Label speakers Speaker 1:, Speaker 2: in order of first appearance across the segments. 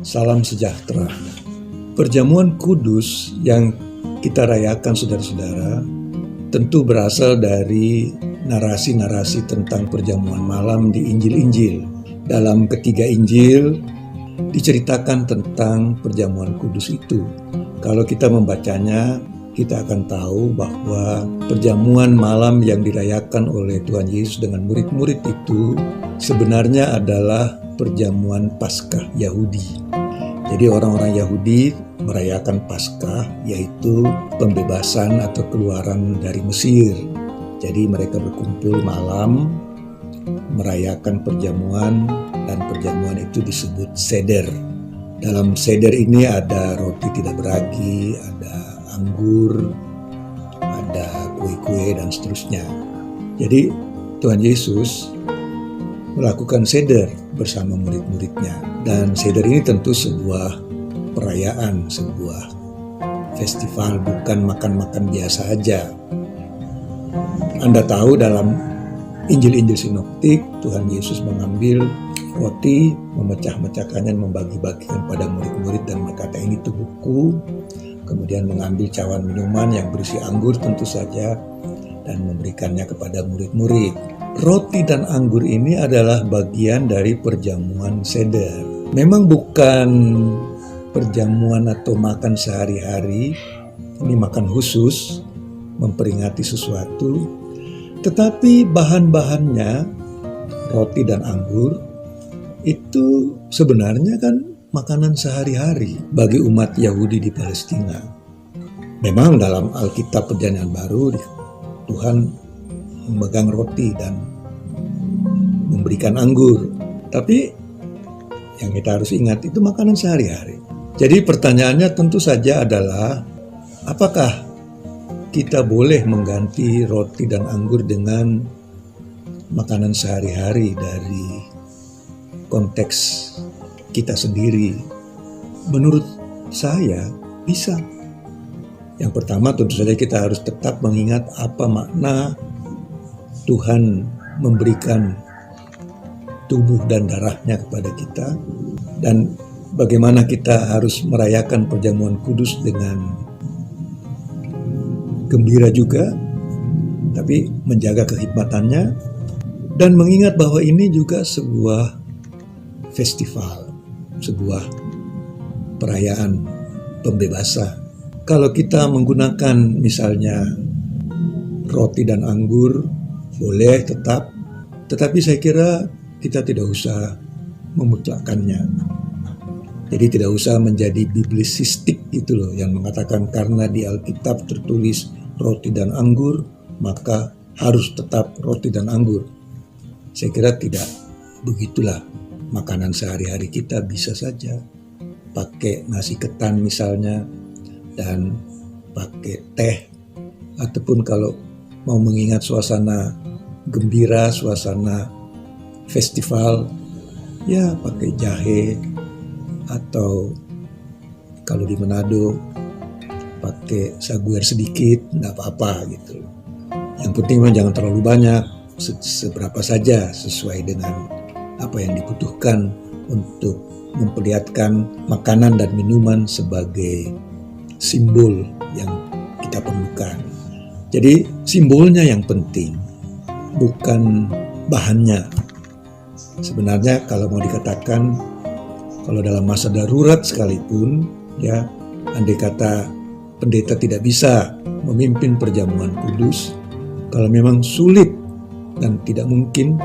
Speaker 1: Salam sejahtera. Perjamuan kudus yang kita rayakan saudara-saudara tentu berasal dari narasi-narasi tentang perjamuan malam di Injil-Injil. Dalam ketiga Injil diceritakan tentang perjamuan kudus itu. Kalau kita membacanya, kita akan tahu bahwa perjamuan malam yang dirayakan oleh Tuhan Yesus dengan murid-murid itu sebenarnya adalah perjamuan Paskah Yahudi. Jadi orang-orang Yahudi merayakan Paskah, yaitu pembebasan atau keluaran dari Mesir. Jadi mereka berkumpul malam merayakan perjamuan, dan perjamuan itu disebut seder. Dalam seder ini ada roti tidak beragi, ada anggur, ada kue-kue dan seterusnya. Jadi Tuhan Yesus melakukan seder bersama murid-muridnya, dan seder ini tentu sebuah perayaan, sebuah festival, bukan makan-makan biasa aja. Anda tahu dalam Injil-Injil sinoptik, Tuhan Yesus mengambil roti, memecah-mecahkannya, membagi-bagikan pada murid-murid dan berkata, ini tubuhku. Kemudian mengambil cawan minuman yang berisi anggur tentu saja dan memberikannya kepada murid-murid. Roti dan anggur ini adalah bagian dari perjamuan seder. Memang bukan perjamuan atau makan sehari-hari, ini makan khusus, memperingati sesuatu. Tetapi bahan-bahannya, roti dan anggur, itu sebenarnya kan makanan sehari-hari bagi umat Yahudi di Palestina. Memang dalam Alkitab Perjanjian Baru, Tuhan memegang roti dan memberikan anggur. Tapi yang kita harus ingat itu makanan sehari-hari. Jadi pertanyaannya tentu saja adalah, apakah kita boleh mengganti roti dan anggur dengan makanan sehari-hari dari konteks kita sendiri? Menurut saya bisa. Yang pertama tentu saja kita harus tetap mengingat apa makna Tuhan memberikan tubuh dan darahnya kepada kita, dan bagaimana kita harus merayakan perjamuan kudus dengan gembira juga, tapi menjaga kehikmatannya, dan mengingat bahwa ini juga sebuah festival, sebuah perayaan pembebasan. Kalau kita menggunakan misalnya roti dan anggur, boleh tetap, tetapi saya kira kita tidak usah memutlakkannya. Jadi tidak usah menjadi biblisistik gitu loh, yang mengatakan karena di Alkitab tertulis roti dan anggur, maka harus tetap roti dan anggur. Saya kira tidak begitulah. Makanan sehari-hari kita bisa saja pakai nasi ketan misalnya, dan pakai teh, ataupun kalau mau mengingat suasana gembira, suasana festival, ya pakai jahe, atau kalau di Manado pakai saguer sedikit, nggak apa-apa gitu. Yang penting jangan terlalu banyak, seberapa saja sesuai dengan apa yang dibutuhkan untuk memperlihatkan makanan dan minuman sebagai simbol yang kita perlukan. Jadi simbolnya yang penting, bukan bahannya. Sebenarnya kalau mau dikatakan, kalau dalam masa darurat sekalipun, ya, andai kata pendeta tidak bisa memimpin perjamuan kudus, kalau memang sulit dan tidak mungkin,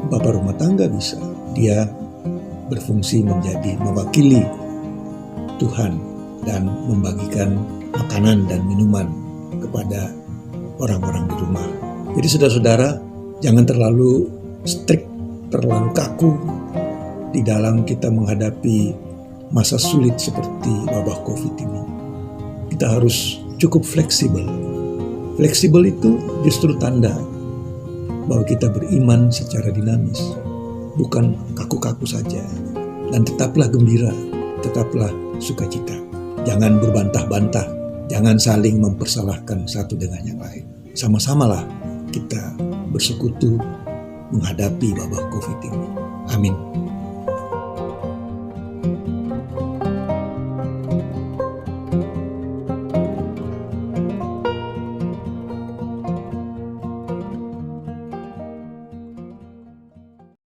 Speaker 1: bapak rumah tangga bisa. Dia berfungsi menjadi mewakili Tuhan dan membagikan makanan dan minuman kepada orang-orang di rumah. Jadi saudara-saudara, jangan terlalu strict, terlalu kaku di dalam kita menghadapi masa sulit seperti wabah COVID ini. Kita harus cukup fleksibel. Fleksibel itu justru tanda bahwa kita beriman secara dinamis, bukan kaku-kaku saja. Dan tetaplah gembira, tetaplah sukacita. Jangan berbantah-bantah, jangan saling mempersalahkan satu dengan yang lain. Sama-samalah kita bersekutu menghadapi wabah COVID ini. Amin.